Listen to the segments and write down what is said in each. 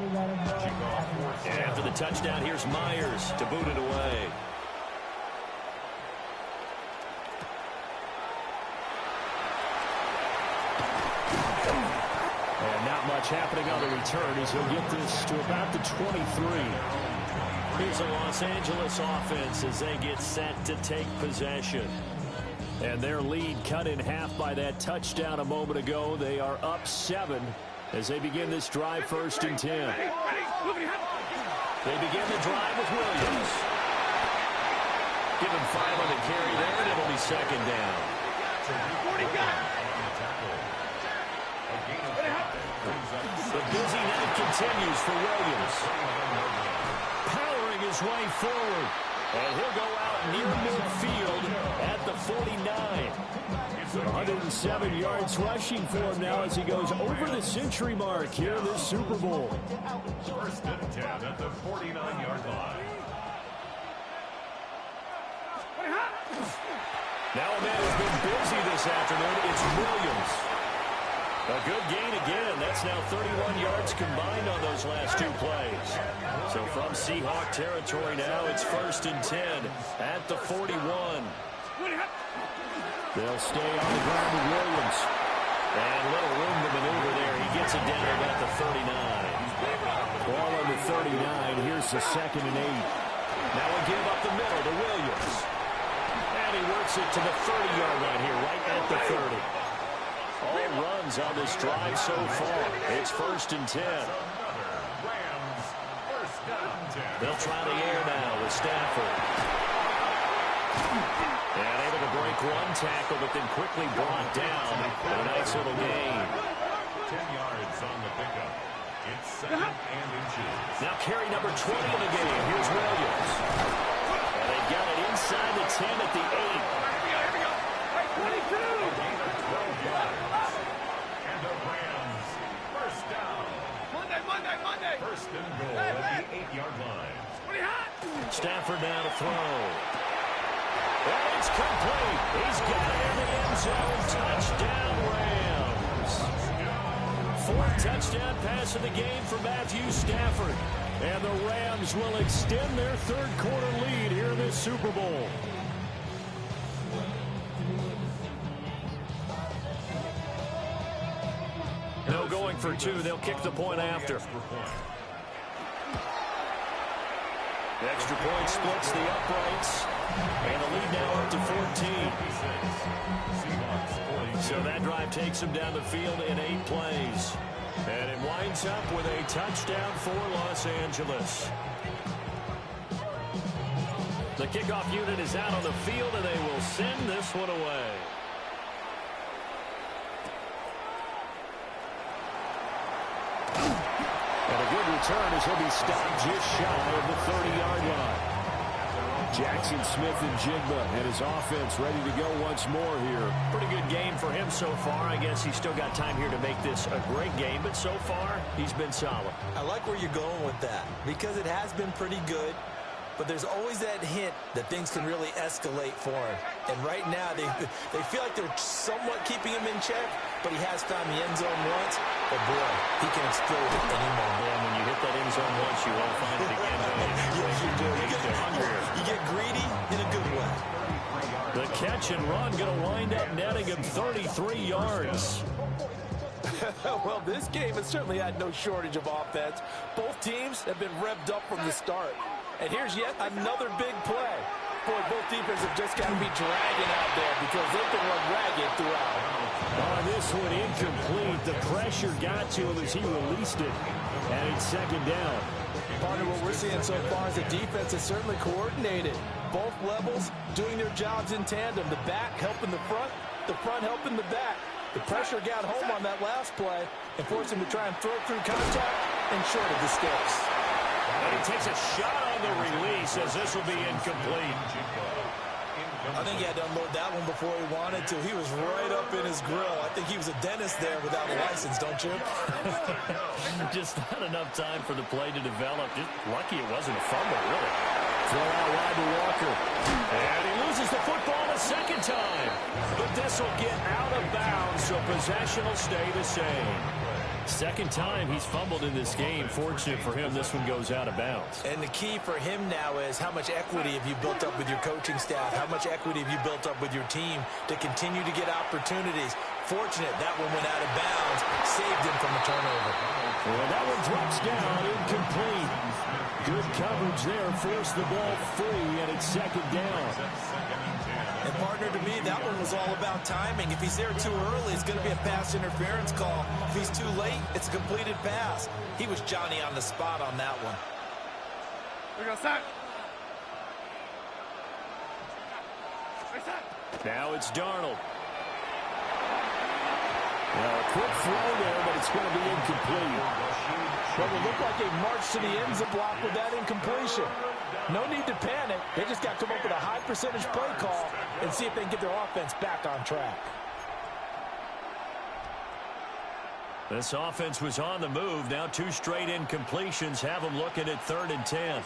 And after the touchdown, here's Myers to boot it away. And not much happening on the return as he'll get this to about the 23. Here's a Los Angeles offense as they get set to take possession. And their lead cut in half by that touchdown a moment ago. They are up 7 as they begin this drive, 1st and 10. They begin the drive with Williams. Give him 5 on the carry there, and it'll be 2nd down. The busy night continues for Williams. Powering his way forward. And he'll go out near midfield at the 49. 107 yards rushing for him now as he goes over the century mark here in this Super Bowl. 1st and 10 at the 49-yard line. Now a man who's been busy this afternoon, it's Williams. A good gain again. That's now 31 yards combined on those last 2 plays. So from Seahawk territory now, it's 1st and 10 at the 41. They'll stay on the ground with Williams. And little room to maneuver there. He gets it down about the 39. Ball on the 39. Here's the 2nd and 8. Now a give up the middle to Williams. And he works it to the 30-yard line here, right at the 30. All runs on this drive so far. It's 1st and 10. They'll try the air now with Stafford. And able to break one tackle, but then quickly brought down. A nice little gain. 10 yards on the pickup. It's 2nd and inches. Now carry number 20 in the game. Here's Williams. And they've got it inside the 10 at the 8. Here we go. 12 yards. And the Rams, 1st down. Monday. 1st and goal at the 8-yard line. Stafford now to throw. And it's complete. He's got it in the end zone. Touchdown, Rams. 4th touchdown pass of the game for Matthew Stafford. And the Rams will extend their 3rd quarter lead here in this Super Bowl. No going for 2. They'll kick the point after. The extra point splits the uprights. And the lead now up to 14. So that drive takes them down the field in 8 plays. And it winds up with a touchdown for Los Angeles. The kickoff unit is out on the field, and they will send this one away. And a good return as he'll be stopped just shy of the 30-yard line. Jackson Smith and Jigba and his offense ready to go once more here. Pretty good game for him so far. I guess he's still got time here to make this a great game, but so far he's been solid. I like where you're going with that because it has been pretty good, but there's always that hint that things can really escalate for him. And right now they feel like they're somewhat keeping him in check, but he has found the end zone once. But boy, he can explode at any moment. And when you hit that end zone once, you won't find it again. Yes, you do. You get greedy in a good way. The catch and run going to wind up netting him 33 yards. Well, this game has certainly had no shortage of offense. Both teams have been revved up from the start. And here's yet another big play. Boy, both defenses have just got to be dragging out there because they can run ragged throughout. On this one, incomplete. The pressure got to him as he released it. And it's 2nd down. Partner, what we're seeing so far is the defense is certainly coordinated. Both levels doing their jobs in tandem. The back helping the front helping the back. The pressure got home on that last play and forced him to try and throw through contact and short of the sticks. And he takes a shot on the release as this will be incomplete. I think he had to unload that one before he wanted to. He was right up in his grill. I think he was a dentist there without a license, don't you? Just not enough time for the play to develop. Just lucky it wasn't a fumble, really. Throw out wide to Walker. And he loses the football the 2nd time. But this will get out of bounds, so possession will stay the same. Second time he's fumbled in this game. Fortunate for him, this one goes out of bounds. And the key for him now is how much equity have you built up with your coaching staff? How much equity have you built up with your team to continue to get opportunities? Fortunate that one went out of bounds, saved him from a turnover. Well, that one drops down, incomplete. Good coverage there, forced the ball free, and it's second down. And partner, to me, that one was all about timing. If he's there too early, it's going to be a pass interference call. If he's too late, it's a completed pass. He was Johnny on the spot on that one. We go, set. Now it's Darnold. Well, a quick throw there, but it's going to be incomplete. Well, it looked like they marched to the end zone block with that incompletion. No need to panic. They just got to come up with a high percentage play call and see if they can get their offense back on track. This offense was on the move. Now 2 straight incompletions have them looking at 3rd and 10.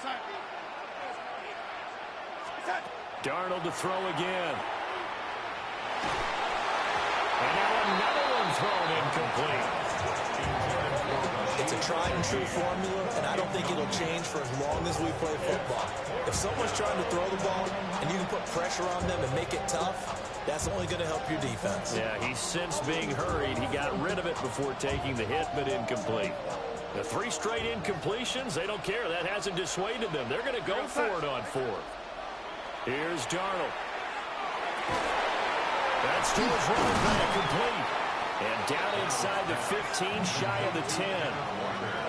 Darnold to throw again. And now another one thrown incomplete. It's a tried and true formula, and I don't think it'll change for as long as we play football. If someone's trying to throw the ball and you can put pressure on them and make it tough, that's only going to help your defense. Yeah, he's since being hurried. He got rid of it before taking the hit, but incomplete. The 3 straight incompletions, they don't care. That hasn't dissuaded them. They're going to go for it on 4th. Here's Darnold. That's to his running back, complete. And down inside the 15, shy of the 10.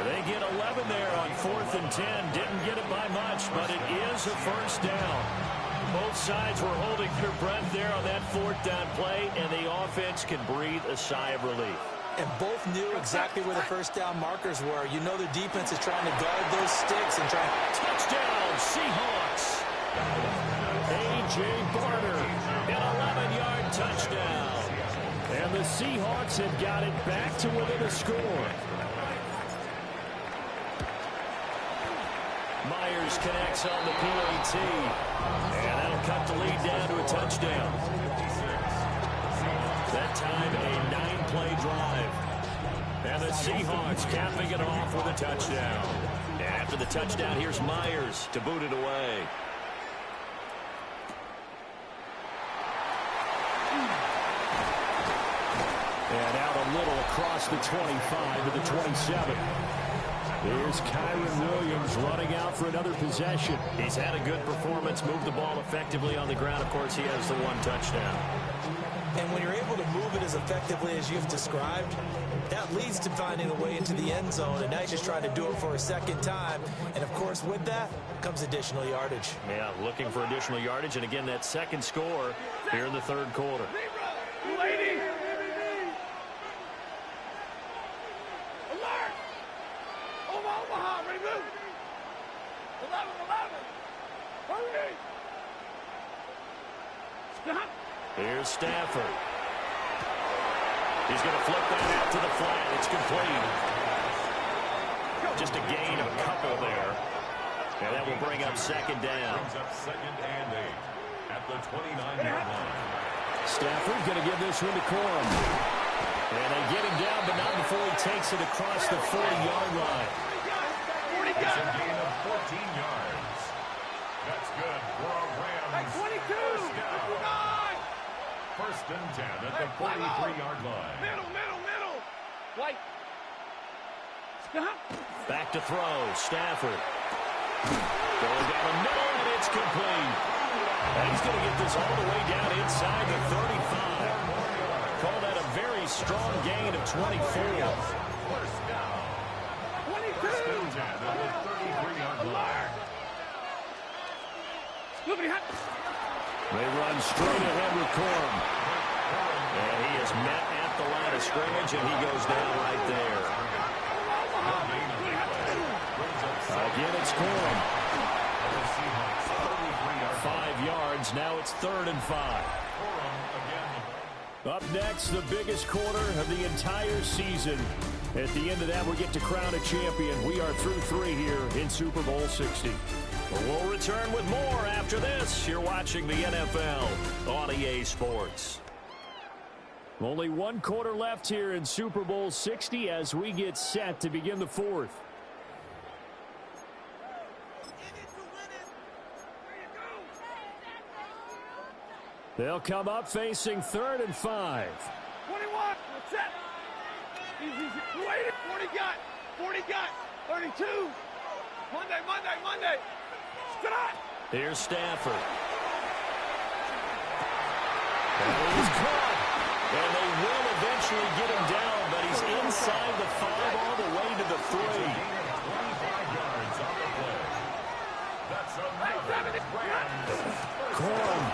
They get 11 there on 4th and 10. Didn't get it by much, but it is a first down. Both sides were holding their breath there on that 4th down play, and the offense can breathe a sigh of relief. And both knew exactly where the first down markers were. You know their defense is trying to guard those sticks and try. Touchdown, Seahawks. A.J. Barter, an 11-yard touchdown. And the Seahawks have got it back to within a score. Myers connects on the PAT. And that'll cut the lead down to a touchdown. That time a 9-play drive. And the Seahawks capping it off with a touchdown. After the touchdown, here's Myers to boot it away. And out a little across the 25 to the 27. There's Kyron Williams running out for another possession. He's had a good performance, moved the ball effectively on the ground. Of course, he has the 1 touchdown. And when you're able to move it as effectively as you've described, that leads to finding a way into the end zone. And now he's just trying to do it for a second time. And, of course, with that comes additional yardage. Yeah, looking for additional yardage. And, again, that second score here in the 3rd quarter. Lady. Omaha, ready, move. 11. Hurry. Stop. Here's Stafford. He's going to flip that out to the flat. It's complete. Just a gain of a couple there. And that will bring up 2nd down. Brings up 2nd and 8 at the 29-yard line. Stafford's going to give this one to Corum. And they get him down, but not before he takes it across the 40-yard line. It's a gain of 14 yards. That's good for a Rams. 22. First down. 1st and 10 at the 43-yard line. Middle. White. Stop. Back to throw. Stafford. Going down the middle, and it's complete. And he's going to get this all the way down inside the 35. Call that a very strong gain of 24. First down. 22. 1st and 10 at the 33-yard line. They run straight ahead with Corum. And he is met at the line of scrimmage, and he goes down right there. Again, it's Corum. 5 yards. Now it's 3rd and 5. Up next, the biggest quarter of the entire season. At the end of that, we get to crown a champion. We are through 3 here in Super Bowl 60. We'll return with more after this. You're watching the NFL on EA Sports. Only one quarter left here in Super Bowl 60 as we get set to begin the fourth. They'll come up facing 3rd and 5. 21. Set. Easy. Wait. 40 got. 40 got. 32. Monday. Stop. Here's Stafford. And he's caught. And they will eventually get him down, but he's inside the 5 all the way to the 3. 25 yards on the play. That's another Corum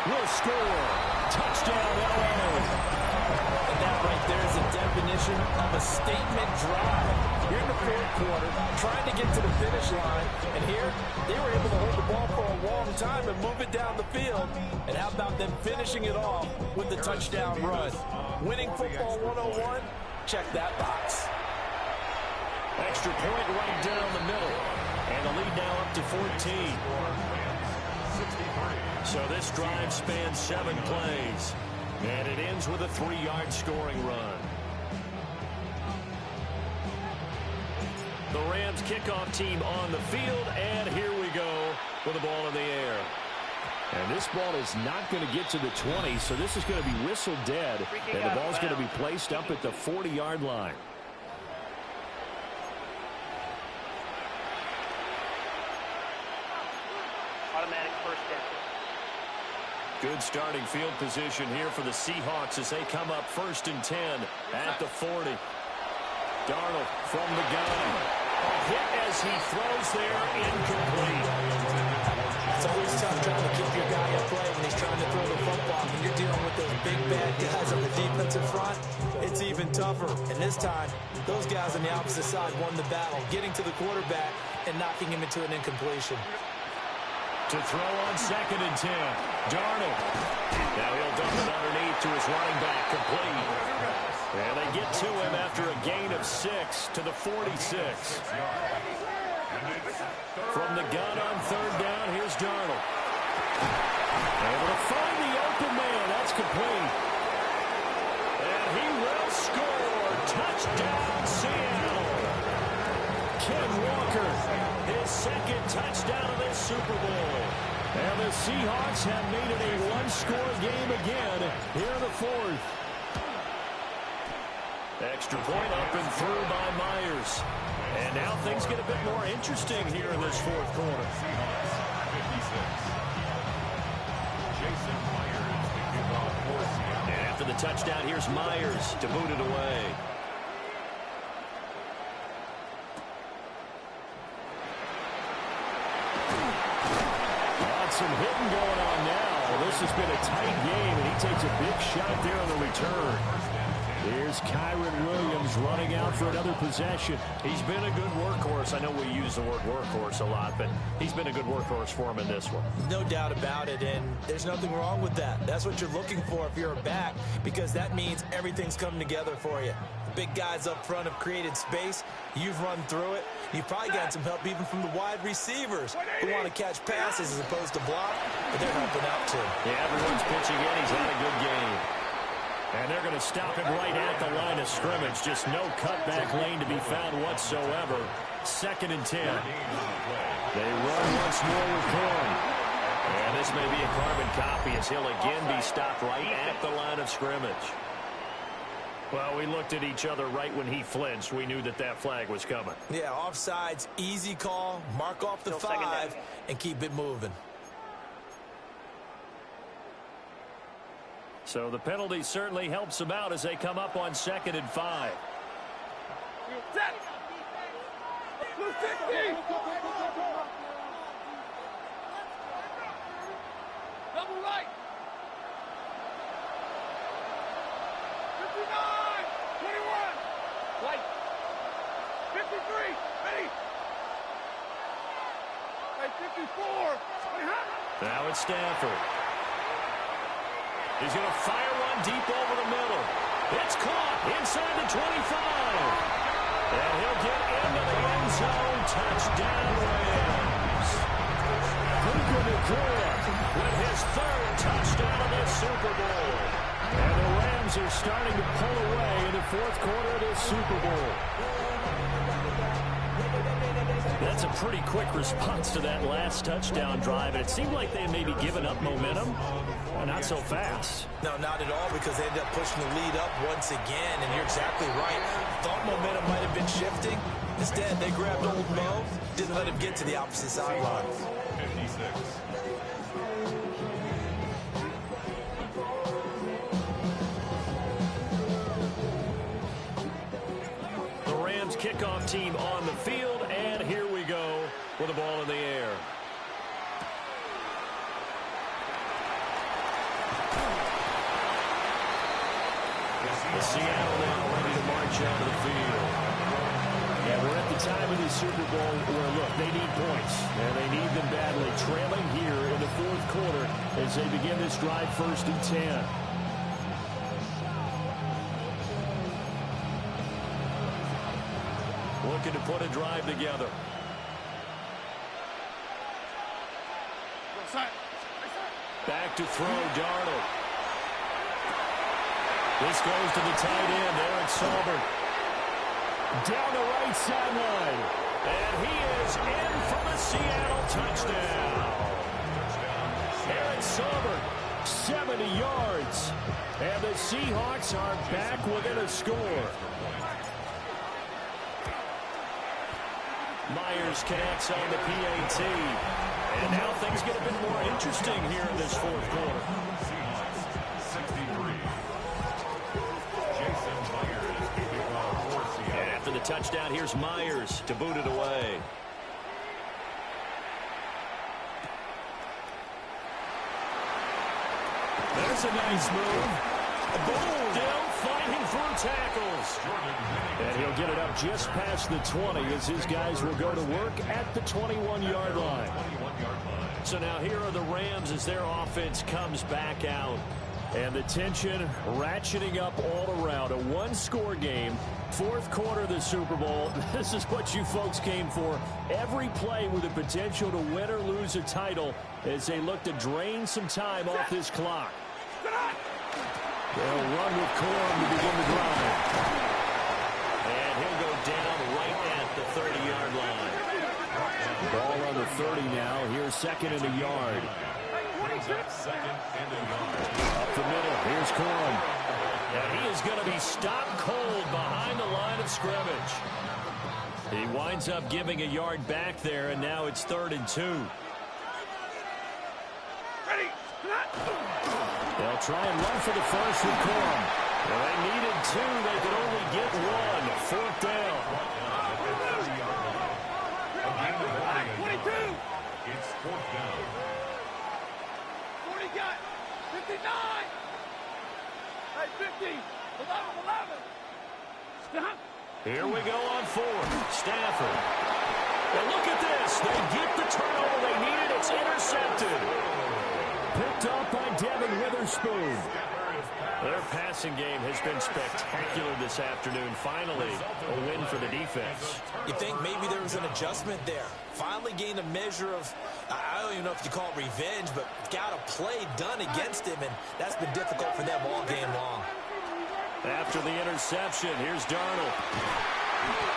will score. Touchdown, LA. And that right there is a definition of a statement drive. You're in the fourth quarter, trying to get to the finish line, and here they were able to hold the ball for a long time and move it down the field. And how about them finishing it off with the touchdown run? Winning football 101, check that box. Extra point right down the middle. And the lead now up to 14. So this drive spans 7 plays. And it ends with a 3-yard scoring run. The Rams kickoff team on the field, and here we go with the ball in the air. And this ball is not going to get to the 20, so this is going to be whistled dead, and the ball's going to be placed up at the 40-yard line. Automatic first down. Good starting field position here for the Seahawks as they come up 1st and 10 at the 40. Darnold from the gun. Hit as he throws there, incomplete. It's always tough trying to keep your guy in play when he's trying to throw the football. When you're dealing with those big, bad guys on the defensive front, it's even tougher. And this time, those guys on the opposite side won the battle, getting to the quarterback and knocking him into an incompletion. To throw on 2nd and 10. Darnold. Now he'll dump it underneath to his running back, complete. And they get to him after a gain of 6 to the 46. From the gun on 3rd down, here's Darnold. Able to find the open man. That's complete. And he will score. Touchdown, Seattle. Ken Walker, his 2nd touchdown of this Super Bowl. And the Seahawks have made it a 1-score game again here in the 4th. Extra point up and through by Myers. And now things get a bit more interesting here in this 4th quarter. And after the touchdown, here's Myers to boot it away. Some hitting going on now. This has been a tight game, and he takes a big shot there on the return. Here's Kyron Williams running out for another possession. He's been a good workhorse. I know we use the word workhorse a lot, but he's been a good workhorse for him in this one. No doubt about it, and there's nothing wrong with that. That's what you're looking for if you're a back, because that means everything's coming together for you. The big guys up front have created space. You've run through it. You've probably gotten some help even from the wide receivers who want to catch passes as opposed to block, but they're helping out too. Yeah, everyone's pitching in. He's had a good game. And they're going to stop him right at the line of scrimmage. Just no cutback lane to be found whatsoever. 2nd and 10. They run once more with Corum. And this may be a carbon copy as he'll again be stopped right at the line of scrimmage. Well, we looked at each other right when he flinched. We knew that that flag was coming. Yeah, offsides, easy call, mark off the 5, and keep it moving. So the penalty certainly helps them out as they come up on 2nd and 5. Set. Blue 60. Double right. 59. 21. White. 53. Ready. Right, 54. Now it's Stafford. He's going to fire one deep over the middle. It's caught inside the 25. And he'll get into the end zone. Touchdown, Rams. Puka Nacua with his 3rd touchdown of this Super Bowl. And the Rams are starting to pull away in the fourth quarter of this Super Bowl. That's a pretty quick response to that last touchdown drive. And it seemed like they had maybe given up momentum. Not so fast. No, not at all, because they ended up pushing the lead up once again. And you're exactly right. Thought momentum might have been shifting. Instead, they grabbed old Mo, didn't let him get to the opposite sideline. 56. Kickoff team on the field, and here we go with the ball in the air. The Seattle now ready to march out of the field. And we're at the time of the Super Bowl where, look, they need points, and they need them badly. Trailing here in the fourth quarter as they begin this drive, 1st and 10. Looking to put a drive together. Back to throw, Darnold. This goes to the tight end, Eric Saubert. Down the right sideline. And he is in for the Seattle touchdown. Eric Saubert, 70 yards. And the Seahawks are back within a score. Myers connects on the PAT. And now things get a bit more interesting here in this fourth quarter. Seahawks, 63. Jason Myers kicking off for Seattle. And after the touchdown, here's Myers to boot it away. There's a nice move. Boom! Still fighting for tackles. And he'll get it up just past the 20 as his guys will go to work at the 21-yard line. So now here are the Rams as their offense comes back out. And the tension ratcheting up all around. A one-score game. Fourth quarter of the Super Bowl. This is what you folks came for. Every play with the potential to win or lose a title as they look to drain some time off this clock. They'll run with Corum to begin the drive. And he'll go down right at the 30-yard line. Ball on the 30 now. Here's 2nd and a yard. Second and a yard. Up the middle. Here's Corum. And he is going to be stopped cold behind the line of scrimmage. He winds up giving a yard back there, and now it's 3rd and 2. Ready. They'll try and run for the first with Corum. Well, they needed 2. They could only get 1. 4th down. 22. It's 4th down. 40 got 59. Hey, 50. 11. Stop. Here we go on 4th. Stafford. And look at this. They get the turnover they needed. It's intercepted. Picked up by Devin Witherspoon. Their passing game has been spectacular this afternoon. Finally, a win for the defense. You think maybe there was an adjustment there. Finally gained a measure of, I don't even know if you call it revenge, but got a play done against him, and that's been difficult for them all game long. After the interception, here's Darnold.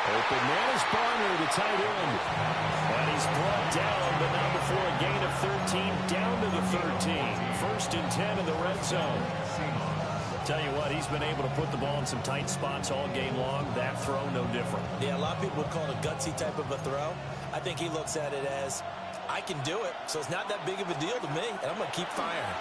Open man is Barner, the tight end. And he's brought down, but not before a gain of 13, down to the 13. 1st and 10 in the red zone. Tell you what, he's been able to put the ball in some tight spots all game long. That throw, no different. Yeah, a lot of people would call it a gutsy type of a throw. I think he looks at it as, I can do it, so it's not that big of a deal to me, and I'm going to keep firing.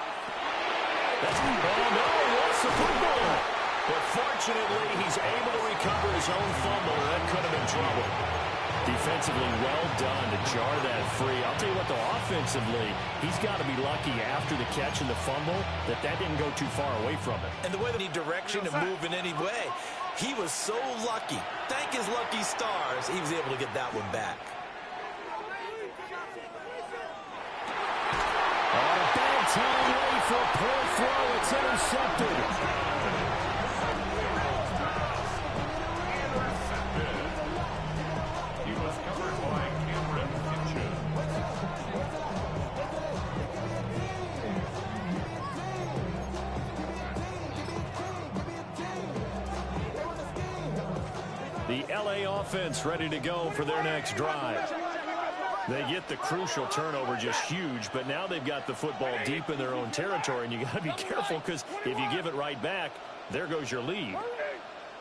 That's, oh, no, he lost the football. But fortunately, he's able to recover his own fumble. That could have been trouble. Defensively, well done to jar that free. I'll tell you what, though, offensively, he's got to be lucky after the catch and the fumble that didn't go too far away from him. And the way that he direction and move in any way, he was so lucky. Thank his lucky stars, he was able to get that one back. On a bad time, late for a poor throw. It's intercepted. LA offense ready to go for their next drive. They get the crucial turnover, just huge, but now they've got the football deep in their own territory, and you got to be careful because if you give it right back, there goes your lead.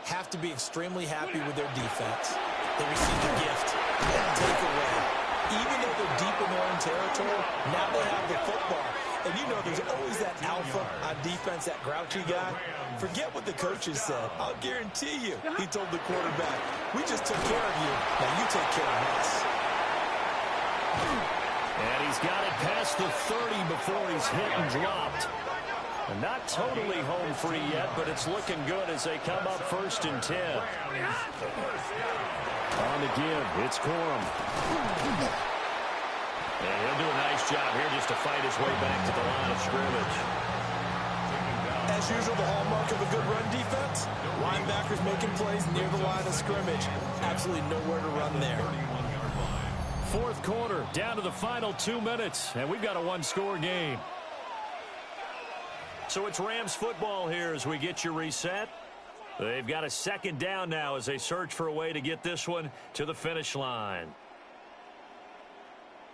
Have to be extremely happy with their defense. They received a gift. That takeaway. Even though they're deep in their own territory, now they have the football. And you know there's always that alpha on defense, that grouchy guy. Forget what the coaches said. I'll guarantee you, he told the quarterback, we just took care of you. Now you take care of us. And he's got it past the 30 before he's hit and dropped. And not totally home free yet, but it's looking good as they come up 1st and 10. On the give, it's Corum. And he'll do a nice job here just to fight his way back to the line of scrimmage. As usual, the hallmark of a good run defense, linebackers making plays near the line of scrimmage. Absolutely nowhere to run there. 4th quarter, down to the final 2 minutes, and we've got a one-score game. So it's Rams football here as we get you reset. They've got a 2nd down now as they search for a way to get this one to the finish line.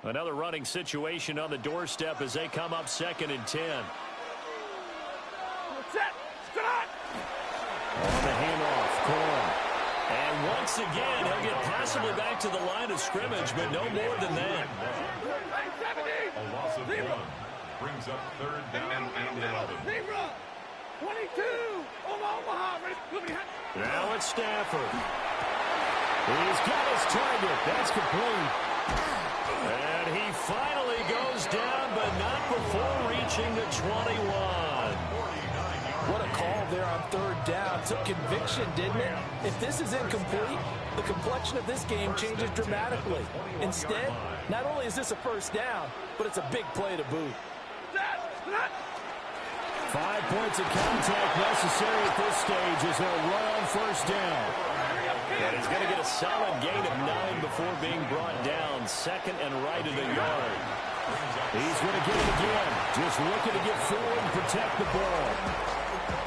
Another running situation on the doorstep as they come up 2nd and 10. On the handoff, Corum. And once again, he'll get passively back to the line of scrimmage, but no more than that. A loss of 1 brings up 3rd down and 11. 22. Omaha. Now it's Stafford. He's got his target. That's complete. And he finally goes down, but not before reaching the 21. What a call there on 3rd down. Took conviction, didn't it? If this is incomplete, the complexion of this game changes dramatically. Instead, not only is this a 1st down, but it's a big play to boot. 5 points of contact necessary at this stage as they'll run on 1st down. And he's going to get a solid gain of 9 before being brought down. 2nd and right of the yard. He's going to get it again. Just looking to get forward and protect the ball.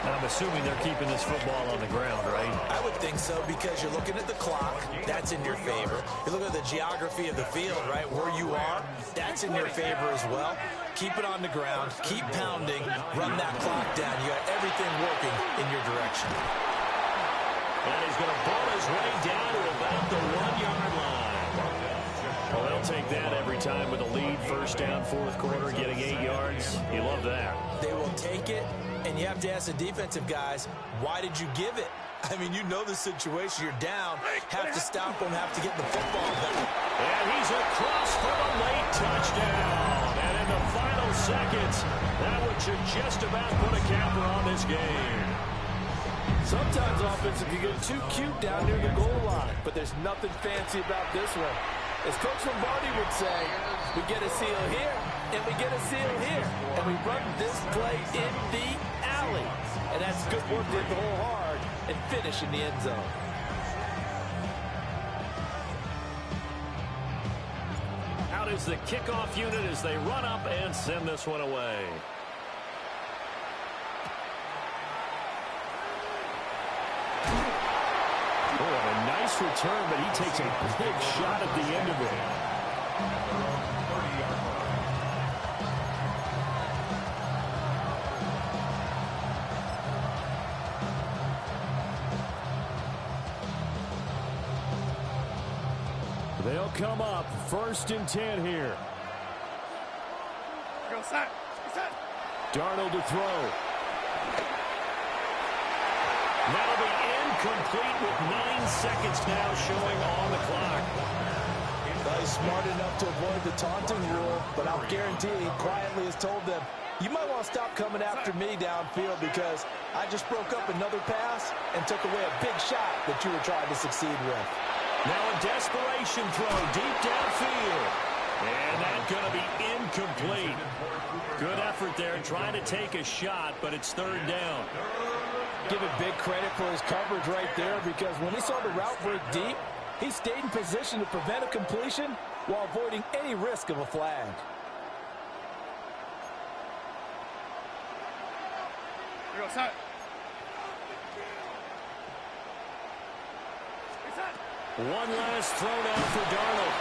I'm assuming they're keeping this football on the ground, right? I would think so because you're looking at the clock. That's in your favor. You look at the geography of the field, right, where you are. That's in your favor as well. Keep it on the ground. Keep pounding. Run that clock down. You got everything working in your direction. And he's going to ball his way down to about the 1-yard line. Well, they'll take that every time with a lead. 1st down, 4th quarter, getting 8 yards. You love that. They will take it, and you have to ask the defensive guys, why did you give it? I mean, you know the situation. You're down. Have to stop them. Have to get the football back. And he's across for the late touchdown. And in the final seconds, that one should just about put a capper on this game. Sometimes offense can get too cute down near the goal line, but there's nothing fancy about this one. As Coach Lombardi would say, we get a seal here, and we get a seal here, and we run this play in the alley. And that's good work to hit the hole hard and finish in the end zone. Out is the kickoff unit as they run up and send this one away. Oh, and a nice return, but he takes a big shot at the end of it. They'll come up 1st and 10 here. Go set. Darnold to throw. That'll be incomplete with 9 seconds now showing on the clock. Well, he's smart enough to avoid the taunting rule, but I'll guarantee he quietly has told them, you might want to stop coming after me downfield because I just broke up another pass and took away a big shot that you were trying to succeed with. Now a desperation throw deep downfield. And that's going to be incomplete. Good effort there trying to take a shot, but it's 3rd down. Give it big credit for his coverage right there because when he saw the route break deep, he stayed in position to prevent a completion while avoiding any risk of a flag. Go set. Reset. One last throw down for Darnold.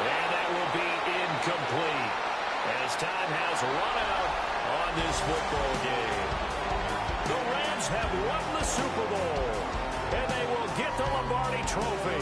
And that will be incomplete as time has run out on this football game. The Rams have won the Super Bowl, and they will get the Lombardi Trophy.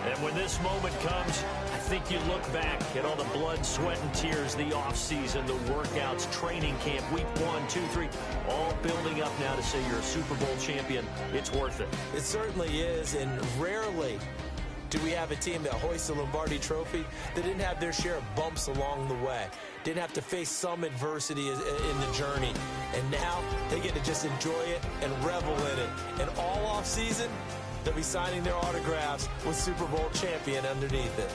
And when this moment comes, I think you look back at all the blood, sweat, and tears, the offseason, the workouts, training camp, week 1, 2, 3, all building up now to say you're a Super Bowl champion. It's worth it. It certainly is, and rarely do we have a team that hoists a Lombardi Trophy that didn't have their share of bumps along the way, didn't have to face some adversity in the journey, and now they get to just enjoy it and revel in it. And all offseason, they'll be signing their autographs with Super Bowl champion underneath it.